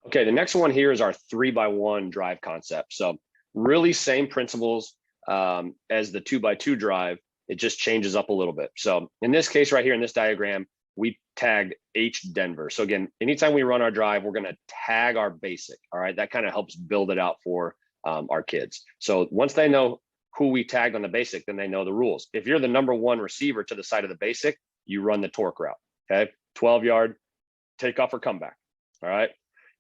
Okay, the next one here is our 3x1 drive concept. So really same principles as the 2x2 drive. It just changes up a little bit. So in this case right here in this diagram, we tagged H Denver. So again, anytime we run our drive, we're going to tag our basic. All right, that kind of helps build it out for our kids. So once they know who we tagged on the basic, then they know the rules. If you're the number one receiver to the side of the basic, you run the torque route. Okay, 12-yard takeoff or comeback. All right.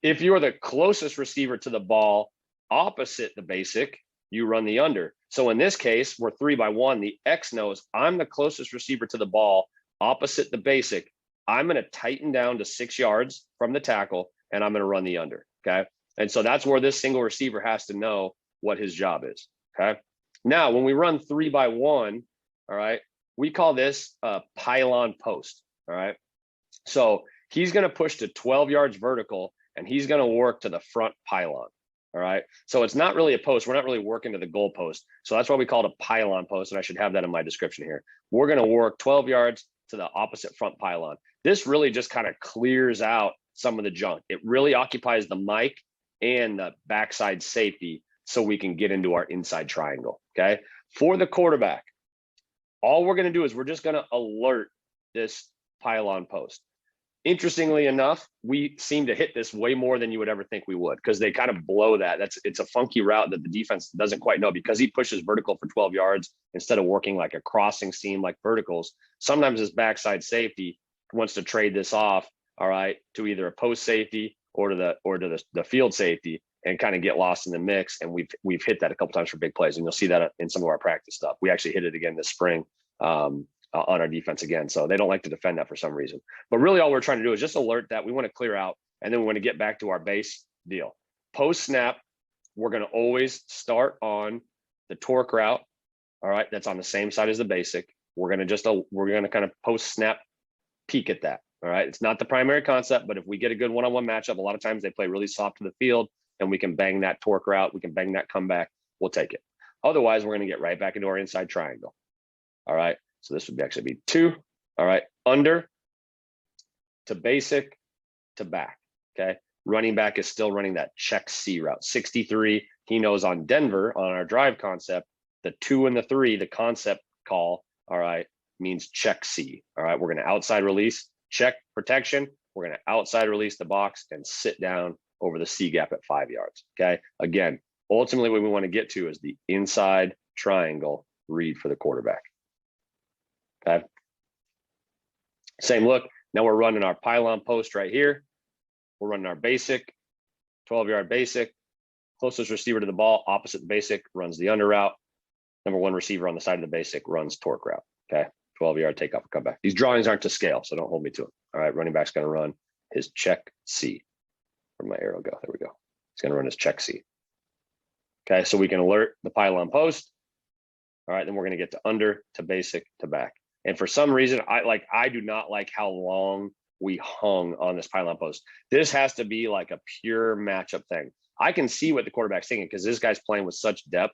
If you're the closest receiver to the ball opposite the basic, you run the under. So in this case, we're 3x1. The X knows I'm the closest receiver to the ball opposite the basic. I'm going to tighten down to 6 yards from the tackle, and I'm going to run the under. Okay. And so that's where this single receiver has to know what his job is. Okay. Now, when we run 3x1, all right, we call this a pylon post. All right. So he's going to push to 12 yards vertical, and he's going to work to the front pylon. All right. So it's not really a post. We're not really working to the goal post. So that's why we call it a pylon post. And I should have that in my description here. We're going to work 12 yards to the opposite front pylon. This really just kind of clears out some of the junk. It really occupies the mic and the backside safety so we can get into our inside triangle. Okay. For the quarterback, all we're going to do is we're just going to alert this pylon post. Interestingly enough, we seem to hit this way more than you would ever think we would, because they kind of blow that. It's a funky route that the defense doesn't quite know, because he pushes vertical for 12 yards instead of working like a crossing seam like verticals. Sometimes his backside safety wants to trade this off, all right, to either a post safety or to the field safety, and kind of get lost in the mix. And we've hit that a couple times for big plays, and you'll see that in some of our practice stuff. We actually hit it again this spring. On our defense again. So they don't like to defend that for some reason. But really all we're trying to do is just alert that. We want to clear out, and then we want to get back to our base deal. Post snap, we're going to always start on the torque route. All right, that's on the same side as the basic. We're going to kind of post snap peek at that. All right, it's not the primary concept, but if we get a good one-on-one matchup, a lot of times they play really soft to the field, and we can bang that torque route, we can bang that comeback, we'll take it. Otherwise, we're going to get right back into our inside triangle. All right. So this would actually be 2. All right. Under to basic to back. Okay. Running back is still running that check C route. 63. He knows on Denver, on our drive concept, the 2 and the 3, the concept call, all right, means check C. All right. We're going to outside release, check protection. We're going to outside release the box and sit down over the C gap at 5 yards. Okay. Again, ultimately what we want to get to is the inside triangle read for the quarterback. Okay. Same look. Now we're running our pylon post right here. We're running our basic, 12-yard basic. Closest receiver to the ball, opposite the basic, runs the under route. Number one receiver on the side of the basic runs torque route. Okay. 12-yard takeoff and comeback. These drawings aren't to scale, so don't hold me to it. All right. Running back's going to run his check C. Where'd my arrow go? There we go. He's going to run his check C. Okay. So we can alert the pylon post. All right. Then we're going to get to under, to basic, to back. And for some reason, I do not like how long we hung on this pylon post. This has to be like a pure matchup thing. I can see what the quarterback's thinking, because this guy's playing with such depth,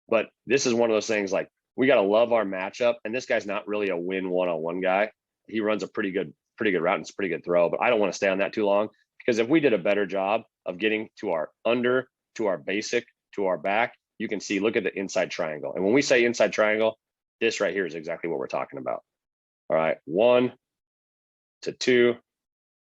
but this is one of those things, like, we got to love our matchup. And this guy's not really a win one-on-one guy. He runs a pretty good route, and it's a pretty good throw, but I don't want to stay on that too long, because if we did a better job of getting to our under, to our basic, to our back, you can see, look at the inside triangle. And when we say inside triangle, this right here is exactly what we're talking about. All right. 1 to 2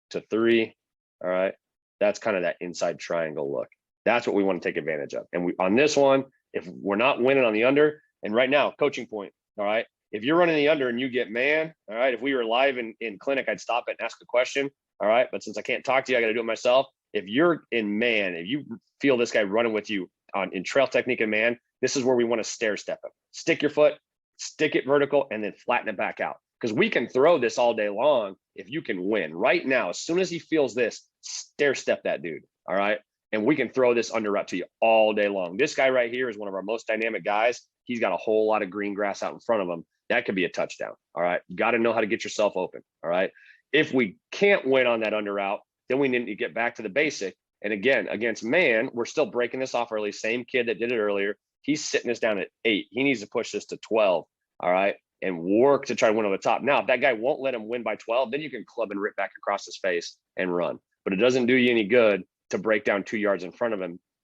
to 3. All right. That's kind of that inside triangle look. That's what we want to take advantage of. And on this one, if we're not winning on the under, and right now, coaching point. All right. If you're running the under and you get man, all right. If we were live in clinic, I'd stop it and ask a question. All right. But since I can't talk to you, I got to do it myself. If you're in man, if you feel this guy running with you in trail technique and man, this is where we want to stair step him. Stick your foot, stick it vertical, and then flatten it back out. Because we can throw this all day long if you can win. Right now, as soon as he feels this, stair step that dude. All right. And we can throw this under route to you all day long. This guy right here is one of our most dynamic guys. He's got a whole lot of green grass out in front of him. That could be a touchdown. All right. You got to know how to get yourself open. All right. If we can't win on that under route, then we need to get back to the basic. And again, against man, we're still breaking this off early. Same kid that did it earlier. He's sitting us down at 8. He needs to push this to 12. All right. And work to try to win on the top. Now, if that guy won't let him win by 12, then you can club and rip back across his face and run. But it doesn't do you any good to break down 2 yards in front of him.